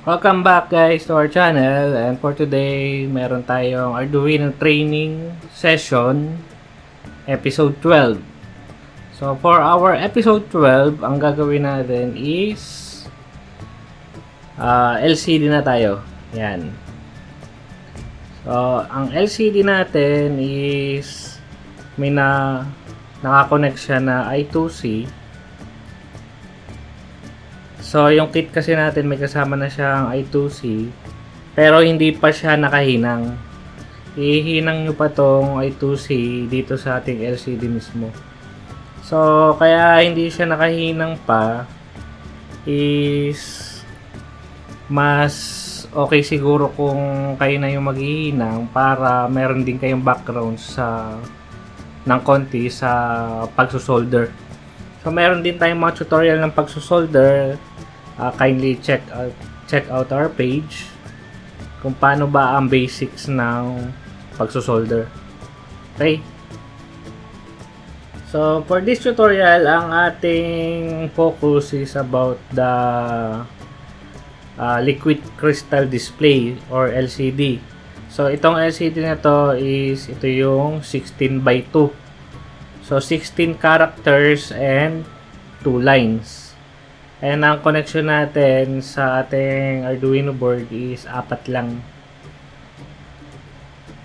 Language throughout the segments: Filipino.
Welcome back guys to our channel, and for today meron tayong Arduino training session episode 12. So for our episode 12, ang gagawin natin is LCD na tayo. Yan. So ang LCD natin is may nakakonect siya na I2C. So, yung kit kasi natin may kasama na siyang I2C, pero hindi pa siya nakahinang. Ihinang nyo pa tong I2C dito sa ating LCD mismo. So, kaya hindi siya nakahinang pa is mas okay siguro kung kayo na yung maghihinang para meron din kayong background ng konti sa pagsusolder. So, meron din tayong mga tutorial ng pagsusolder. Kindly check out our page kung paano ba ang basics ng pagsusolder. Okay? So, for this tutorial, ang ating focus is about the liquid crystal display or LCD. So, itong LCD na to is ito yung 16:2. So, 16 characters and 2 lines. And ang connection natin sa ating Arduino board is 4 lang.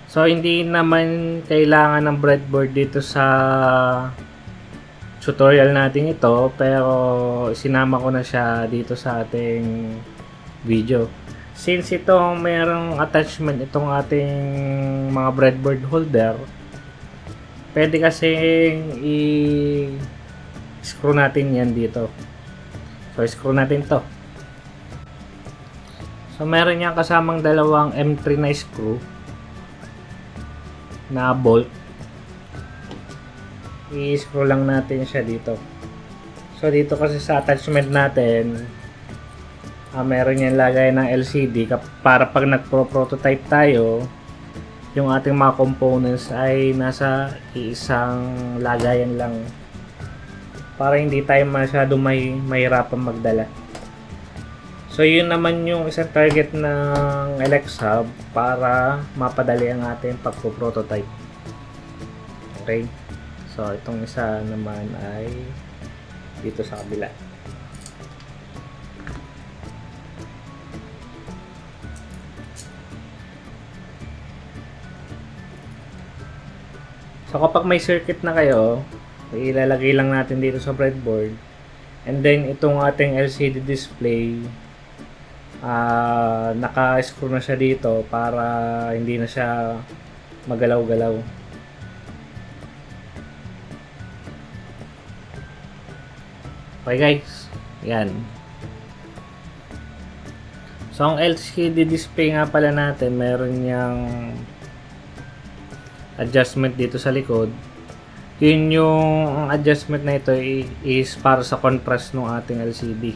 So, hindi naman kailangan ng breadboard dito sa tutorial natin ito, pero sinama ko na siya dito sa ating video. Since itong mayroong attachment itong ating mga breadboard holder, pwede kasing i-screw natin yan dito. So, screw natin to. So, meron niyang kasamang dalawang M3 na screw na bolt. I-screw lang natin siya dito. So, dito kasi sa attachment natin, meron niyang lagay ng LCD para pag nagpro-prototype tayo, yung ating mga components ay nasa isang lagayan lang. Para hindi tayo masyado mahirapan magdala. So, yun naman yung isang target ng LX Hub para mapadali ang ating pagpo-prototype. Okay? So, itong isa naman ay dito sa kabila. So, kapag may circuit na kayo, ilalagay lang natin dito sa breadboard, and then itong ating LCD display naka-screw na siya dito para hindi na siya magalaw-galaw. Okay guys, yan. So ang LCD display nga pala natin, meron niyang adjustment dito sa likod. Yun yung adjustment na ito is para sa contrast ng ating LCD.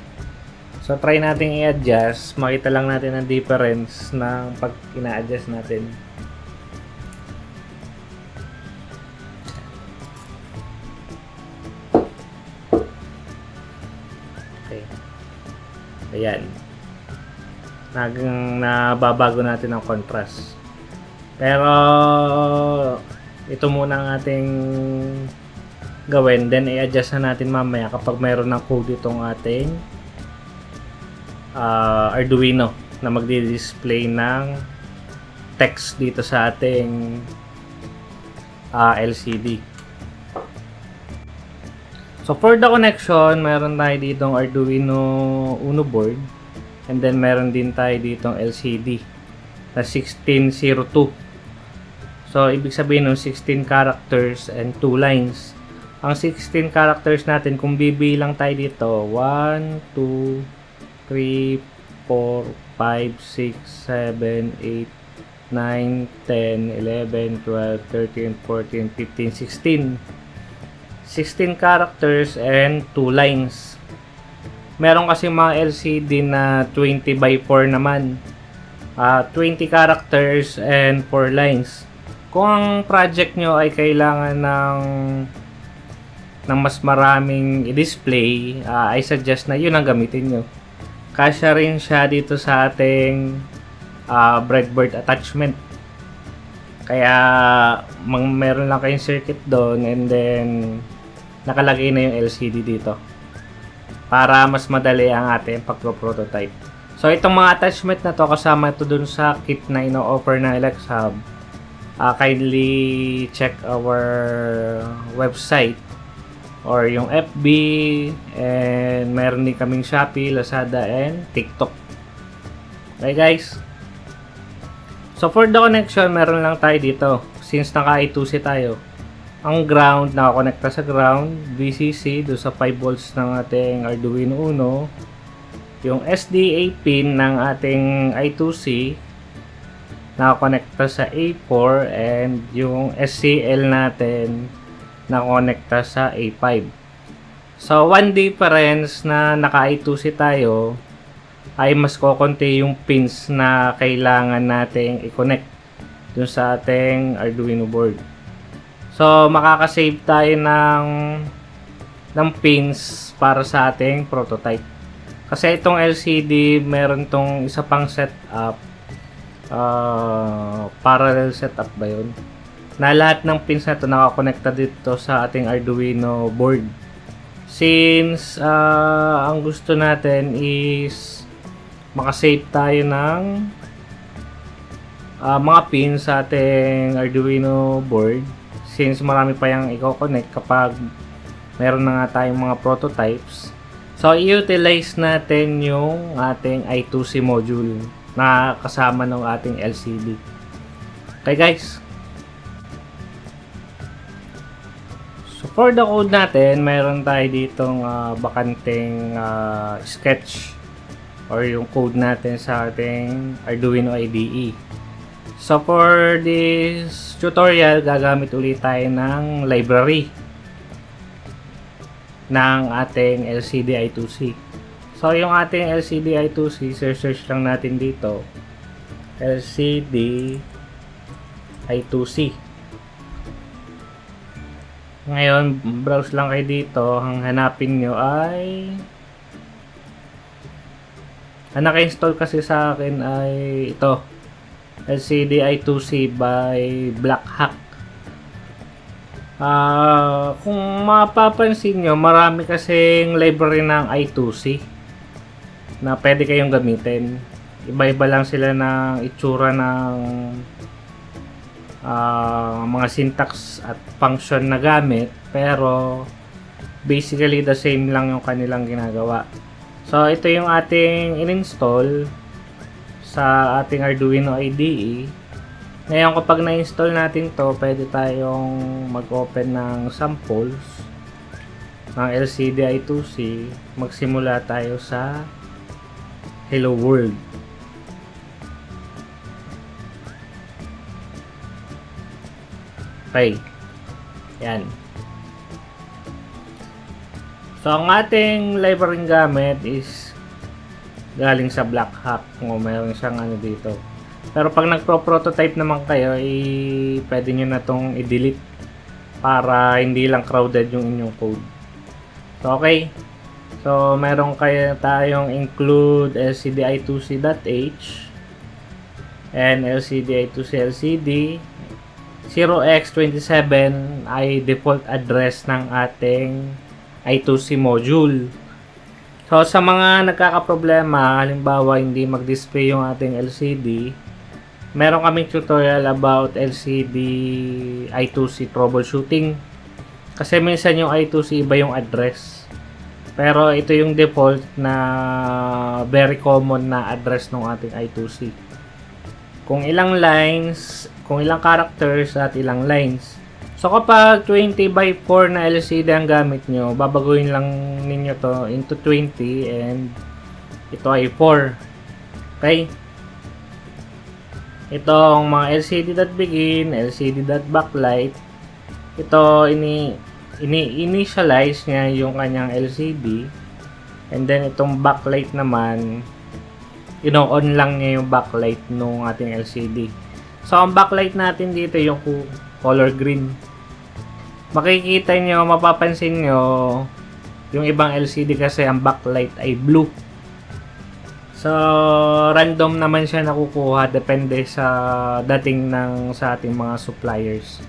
So, try natin i-adjust. Makita lang natin ang difference ng pag ina-adjust natin. Okay. Ayan. Nababago natin ang contrast. Pero ito muna ang ating gawin, then i-adjust na natin mamaya kapag mayroon ng code itong ating Arduino na magdi-display ng text dito sa ating LCD. So for the connection, meron tayo ditong Arduino Uno board, and then meron din tayo ditong LCD na 1602. So, ibig sabihin ng 16 characters and 2 lines. Ang 16 characters natin, kung bibilang tayo dito, 1, 2, 3, 4, 5, 6, 7, 8, 9, 10, 11, 12, 13, 14, 15, 16. 16 characters and 2 lines. Meron kasi mga LCD na 20:4 naman. 20 characters and 4 lines. Kung ang project nyo ay kailangan ng mas maraming i-display, I suggest na yun ang gamitin nyo. kasya rin siya dito sa ating breadboard attachment. Kaya meron lang kayong circuit doon, and then nakalagay na yung LCD dito para mas madali ang ating pagpo-prototype. So itong mga attachment na to, kasama ito dun sa kit na ino-offer ng LXHub. Kindly check our website or yung FB, and meron din kaming Shopee, Lazada, and TikTok. Okay guys, so for the connection, meron lang tayo dito. Since naka I2C tayo, ang ground, nakakonekta sa ground, VCC, doon sa 5 volts ng ating Arduino Uno. Yung SDA pin ng ating I2C, nakakonekta sa A4, and yung SCL natin, nakakonekta sa A5. So, one difference na naka I2C tayo, ay mas kokonti yung pins na kailangan nating i-connect dun sa ating Arduino board. So, makakasave tayo ng pins para sa ating prototype. Kasi itong LCD, meron tong isa pang setup, parallel setup ba yun? Na lahat ng pins na ito nakakonekta dito sa ating Arduino board. Since ang gusto natin is makasave tayo ng mga pins sa ating Arduino board, since marami pa yung i-connect kapag meron na nga tayong mga prototypes. So, i-utilize natin yung ating I2C module na kasama ng ating LCD. Okay guys, so for the code natin, meron tayo ditong bakanting sketch or yung code natin sa ating Arduino IDE. So for this tutorial, gagamit ulit tayo ng library ng ating LCD I2C. So yung ating LCD I2C, search lang natin dito, LCD I2C. Ngayon, browse lang kayo dito. Ang hanapin nyo ay, ang naka-install kasi sa akin ay ito, LCD I2C by Blackhawk. Kung mapapansin nyo, marami kasing library ng I2C na pwede kayong gamitin. Iba-iba lang sila ng itsura ng mga syntax at function na gamit, pero basically the same lang yung kanilang ginagawa. So ito yung ating in-install sa ating Arduino IDE. Ngayon, kapag na-install natin to, pwede tayong mag-open ng samples ng LCD I2C. Magsimula tayo sa Hello World. Okay. Yan. So, ang ating library gamit is galing sa Blackhawk. Kung mayroon siyang ano dito. Pero pag nagpro-prototype naman kayo, pwede nyo na itong i-delete para hindi lang crowded yung inyong code. So, okay. So, meron kayo tayong include lcdi2c.h and lcdi2c LCD. 0x27 ay default address ng ating I2C module. So, sa mga nagkakaproblema, halimbawa hindi mag-display yung ating LCD, meron kaming tutorial about LCD I2C troubleshooting. Kasi minsan yung I2C iba yung address. Pero ito yung default na very common na address ng ating I2C. Kung ilang lines, kung ilang characters at ilang lines. So kapag 20 by 4 na LCD ang gamit nyo, babaguhin lang ninyo to into 20 and ito ay 4. Okay? Itong mga LCD.begin, LCD.backlight, ito ini-initialize niya yung kanyang LCD, and then itong backlight naman, ino-on lang niya yung backlight nung ating LCD. So ang backlight natin dito yung color green. Makikita nyo, mapapansin nyo, yung ibang LCD kasi ang backlight ay blue. So, random naman siya nakukuha depende sa dating sa ating mga suppliers.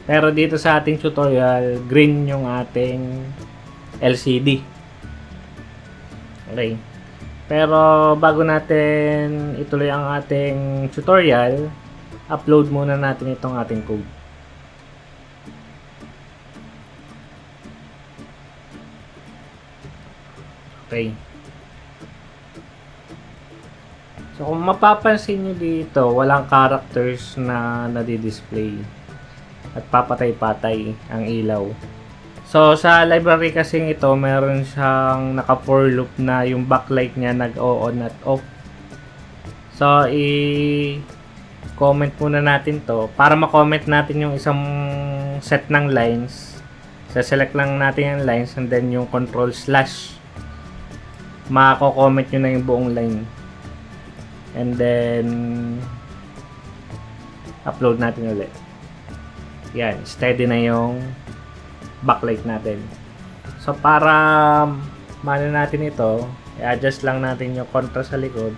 Pero dito sa ating tutorial, green yung ating LCD. Okay. Pero bago natin ituloy ang ating tutorial, upload muna natin itong ating code. Okay. So, kung mapapansin nyo dito, walang characters na nadi-display. At papatay-patay ang ilaw. So, sa library kasing ito, meron siyang naka-for loop na yung backlight niya nag-on at off. So, i-comment muna natin to. Para ma-comment natin yung isang set ng lines, select lang natin yung lines and then yung control slash. Mako-comment nyo na yung buong line. And then, upload natin ulit. Yan, steady na yung backlight natin. So, para mano natin ito, i-adjust lang natin yung contrast sa likod.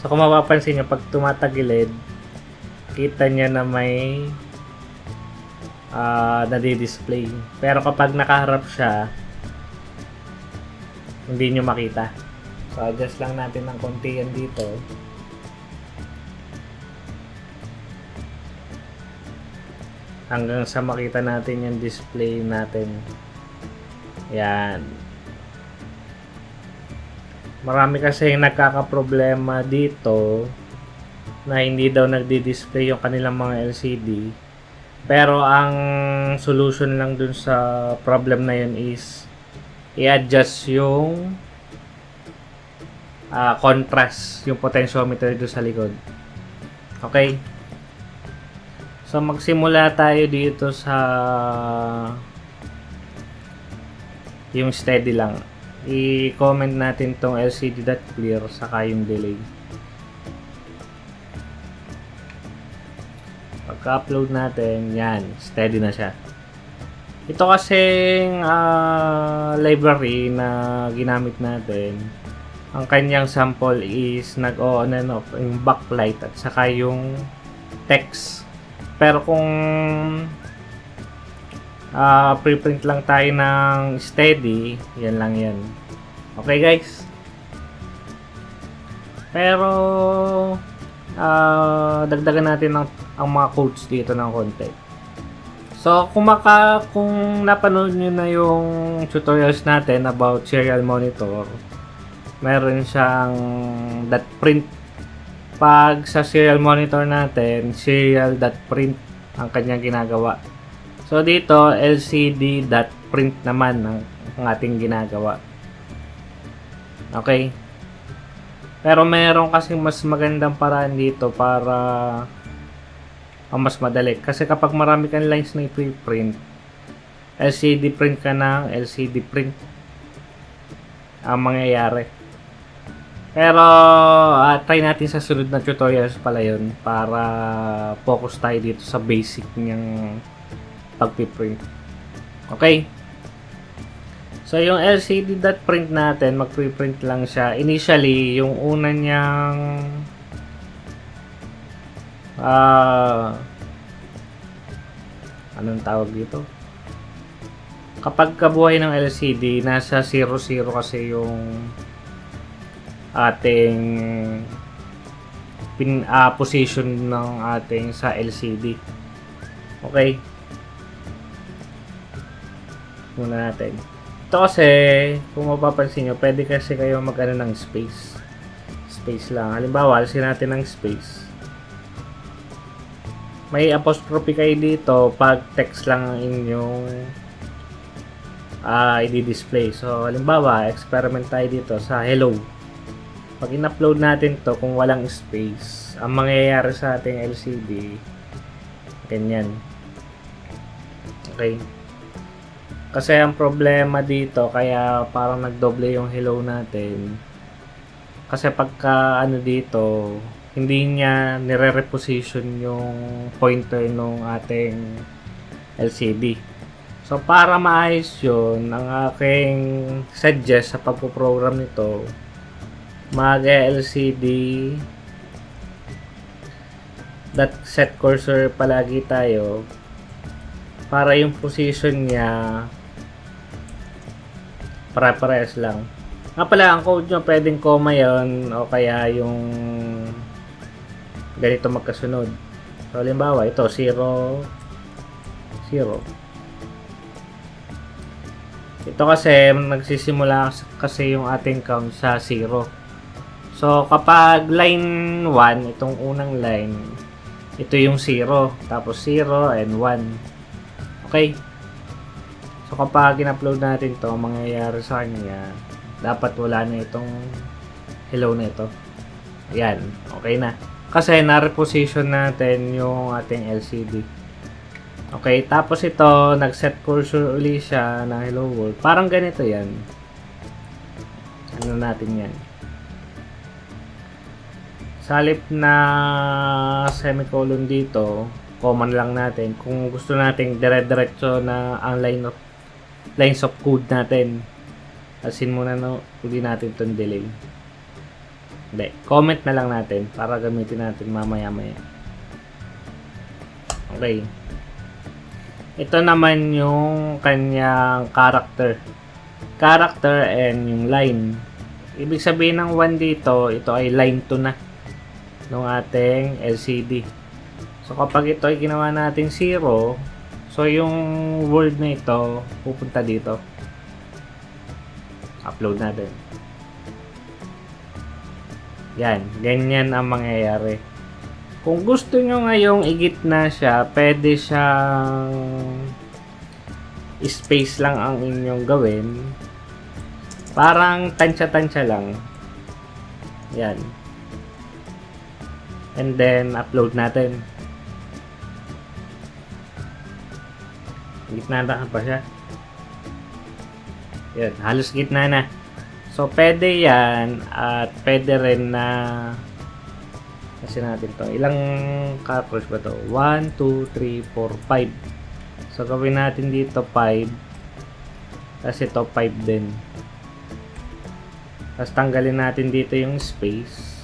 So, kung mapapansin nyo, pag tumatagilid, kita nyo na may nadi-display. Pero kapag nakaharap siya, hindi nyo makita. So, adjust lang natin ng konti yan dito. Hanggang sa makita natin yung display natin. Yan. Marami kasi nagkakaproblema dito na hindi daw nagdi-display yung kanilang mga LCD. Pero ang solution lang dun sa problem na yun is i-adjust yung contrast, yung potentiometer doon sa likod. Okay? So, magsimula tayo dito sa yung steady lang. I-comment natin tong LCD.clear saka yung delay. Pagka-upload natin, yan, steady na siya. Ito kasing library na ginamit natin, ang kanyang sample is nag-on and off yung backlight at saka yung text. Pero kung preprint lang tayo ng steady, yan lang yan. Okay guys? Pero dagdagan natin ang mga codes dito ng konti. So kung napanood nyo na yung tutorials natin about serial monitor, meron siyang .print. Pag sa serial monitor natin, serial.print ang kanyang ginagawa. So dito, LCD.print naman ang ating ginagawa. Okay? Pero meron kasing mas magandang paraan dito para mas madali. Kasi kapag marami kang lines na i-print, LCD print ka ng LCD print ang mangyayari. Pero try natin sa sunod na tutorials pala yun para focus tayo dito sa basic niyang pag-print. Okay? So yung LCD.print natin, mag-print lang siya. Initially, yung una niyang anong tawag dito? Kapag kabuhay ng LCD, nasa 00 kasi yung ating position ng ating sa LCD. Okay? Muna natin. Ito kasi, kung mapapansin nyo, pwede kasi kayo mag-ano ng space. Space lang. Halimbawa, alisin natin ng space. May apostrophe kayo dito pag text lang ang inyong i-display. So, halimbawa, experiment tayo dito sa hello. Pag in-upload natin to kung walang space, ang mangyayari sa ating LCD, ganyan. Okay? Kasi ang problema dito, kaya parang nagdoble yung hello natin. Kasi pagka ano dito, hindi niya nire-reposition yung pointer ng ating LCD. So, para maayos yun, ang aking suggest sa pagpo-program nito, mag-LCD set cursor palagi tayo para yung position niya para-parehas lang. Nga pala, ang code nyo pwedeng comma yun o kaya yung ganito magkasunod. So, halimbawa, ito 0 0. Ito kasi nagsisimula kasi yung ating count sa 0. So, kapag line 1, itong unang line, ito yung 0, tapos 0 and 1. Okay? So, kapag in-upload natin to, mangyayari sa kanya, dapat wala na itong hello na ito. Ayan, okay na. Kasi na-reposition natin yung ating LCD. Okay, tapos ito, nag-set cursor uli siya ng hello world. Parang ganito yan. Ano natin yan? Sa halip na semicolon dito, command lang natin. Kung gusto nating dire-diretso na ang lines of code natin. Asin muna no, uli natin itong delay. Hindi, comment na lang natin para gamitin natin mamaya-maya. Okay. Ito naman yung kanyang character. Character and yung line. Ibig sabihin ng 1 dito, ito ay line 2 na ng ating LCD. So kapag ito ay ginawa natin 0, so yung word na ito pupunta dito. Upload natin. Yan, ganyan ang mangyayari. Kung gusto nyo ngayong igitna siya, pwede siyang space lang ang inyong gawin. Parang tansya-tansya lang. Yan. And then, upload natin. Gitna na pa siya. Yan, halos gitna na. So, pwede yan. At pwede rin na kasi natin to. Ilang characters ba to? 1, 2, 3, 4, 5. So, gawin natin dito 5. Kasi ito 5 din. Tapos, tanggalin natin dito yung space.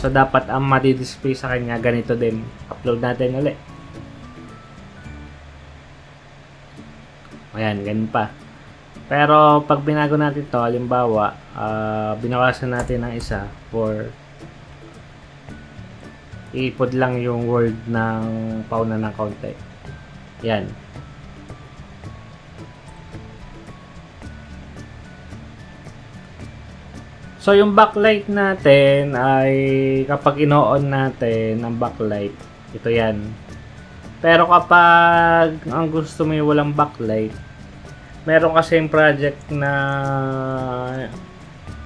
So, dapat ang madi-display sa kanya, ganito din. Upload natin ulit. Ayan, ganun pa. Pero, pag binago natin to, halimbawa, binawasan natin ng isa for ipod lang yung word ng pauna ng kaunti. Yan. So, yung backlight natin ay kapag ino-on natin ang backlight, ito yan. Pero kapag ang gusto mo yung walang backlight, meron kasi yung project na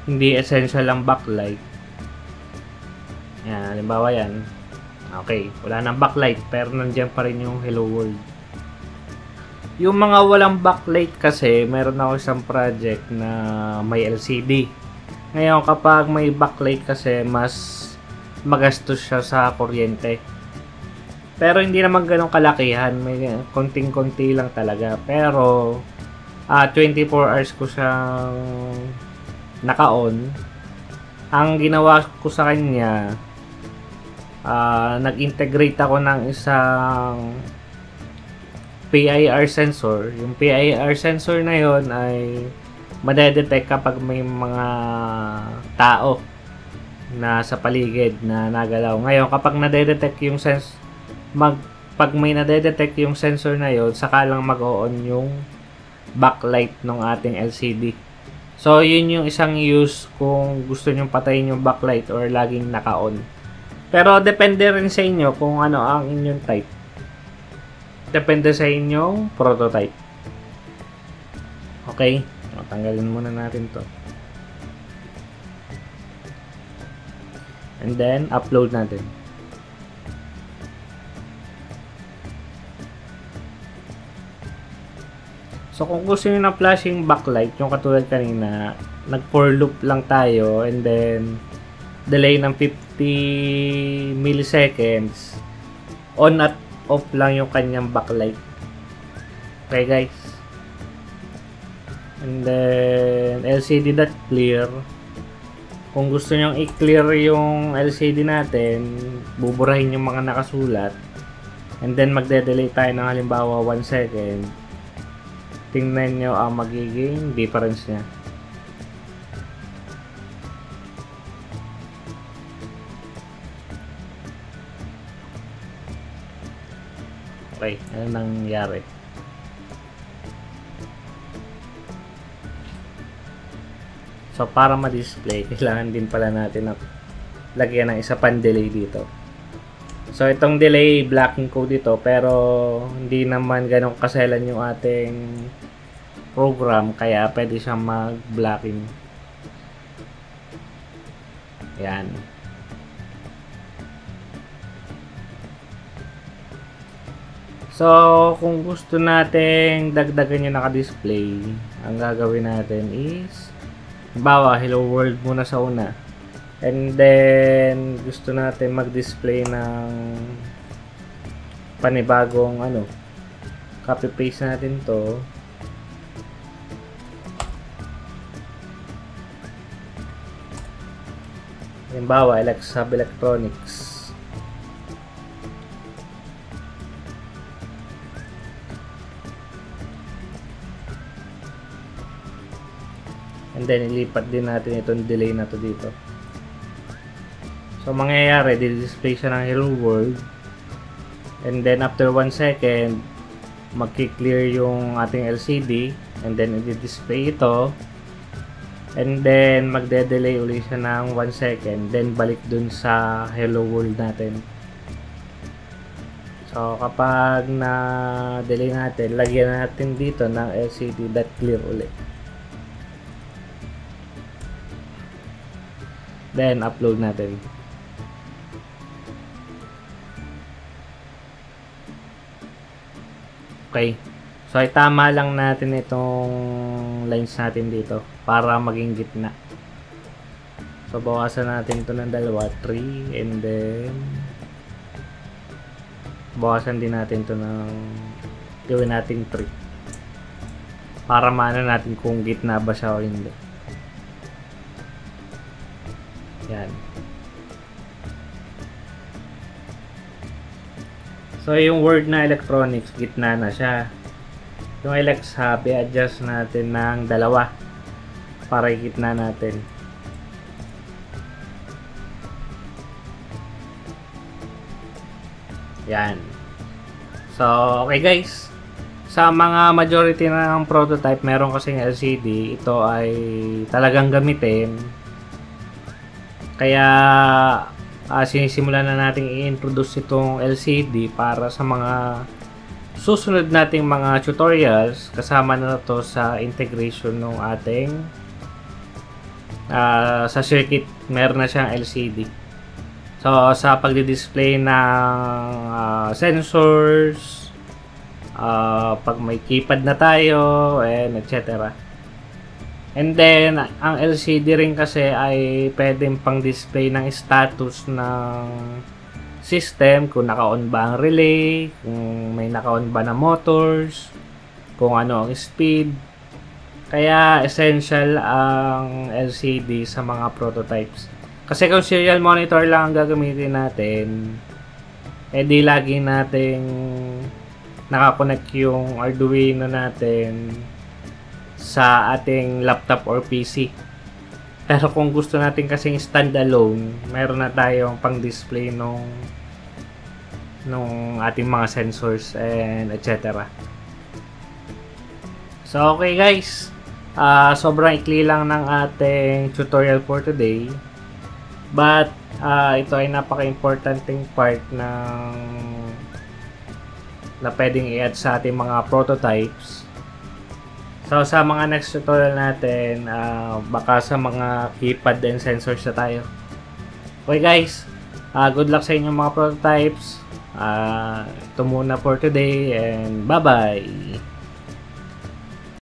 hindi essential ang backlight. Yan, halimbawa yan. Okay, wala nang backlight pero nandiyan pa rin yung hello world. Yung mga walang backlight kasi, meron ako isang project na may LCD. Ngayon, kapag may backlight kasi, mas magastos siya sa kuryente. Pero hindi naman ganun kalakihan. May konting-konti lang talaga. Pero, 24 hours ko siyang naka-on. Ang ginawa ko sa kanya, nag-integrate ako ng isang PIR sensor. Yung PIR sensor na yon ay madedetect kapag may mga tao na sa paligid na nagalaw. Ngayon, kapag nadedetect yung pag may nadedetect yung sensor na yon, saka lang mag-on yung backlight ng ating LCD. So, yun yung isang use kung gusto nyo patayin yung backlight or laging naka-on. Pero, depende rin sa inyo kung ano ang inyong type. Depende sa inyong prototype. Okay? Tanggalin muna natin to. And then, upload natin. So, kung gusto nyo na flashing backlight, yung katulad kanina, nag-for loop lang tayo and then delay ng 50 milliseconds, on at off lang yung kanyang backlight. Okay, guys? And then, LCD.clear. Kung gusto nyong i-clear yung LCD natin, buburahin yung mga nakasulat. And then magde-delay tayo ng halimbawa 1 second. Tingnan nyo ang magiging difference niya. Okay, ano nangyari? So, para ma-display, kailangan din pala natin lagyan ng isa pang delay dito. So, itong delay, blocking code dito, pero hindi naman ganun kaselan yung ating program, kaya pwede siyang mag-blocking. Yan. So, kung gusto nating dagdagan yung naka-display, ang gagawin natin is halimbawa, hello world muna sa una. And then, gusto natin mag-display ng panibagong copy-paste natin to. Halimbawa, Sub Electronics. And then, ilipat din natin itong delay na to dito. So, mangyayari, di-display siya ng hello world. And then, after 1 second, magki-clear yung ating LCD. And then, i-display ito. And then, magde-delay ulit siya ng 1 second. Then, balik dun sa hello world natin. So, kapag na-delay natin, lagyan natin dito ng LCD.clear ulit. Then, upload natin. Okay. So, ay tama lang natin itong lines natin dito para maging gitna. So, bawasan natin ito ng dalawa, 3, and then bawasan din natin ito ng gawin natin 3 para maano natin kung gitna ba siya o hindi. Yan. So, yung word na electronics, gitna na siya. Yung Alex Hub, i-adjust natin ng dalawa para gitna natin. Yan. So, okay guys. Sa mga majority ng prototype, meron kasing LCD. Ito ay talagang gamitin. Kaya sinisimulan na natin i-introduce itong LCD para sa mga susunod nating mga tutorials. Kasama na to sa integration ng ating sa circuit. Meron na siyang LCD. So sa pagdi-display ng sensors, pag may keypad na tayo, and etc. And then, ang LCD rin kasi ay pwedeng pang-display ng status ng system, kung naka-on ba ang relay, kung may naka-on ba na motors, kung ano ang speed. Kaya, essential ang LCD sa mga prototypes. Kasi kung serial monitor lang ang gagamitin natin, di lagi nating nakakonect yung Arduino natin sa ating laptop or PC. Pero kung gusto natin kasing standalone, mayroon na tayong pang-display nung ating mga sensors and etc. So okay guys, sobrang ikli lang ng ating tutorial for today. But ito ay napaka-importanting part na pwedeng i-add sa ating mga prototypes. So, sa mga next tutorial natin, baka sa mga keypad and sensors na tayo. Okay guys, good luck sa inyong mga prototypes. Ito muna for today and bye-bye!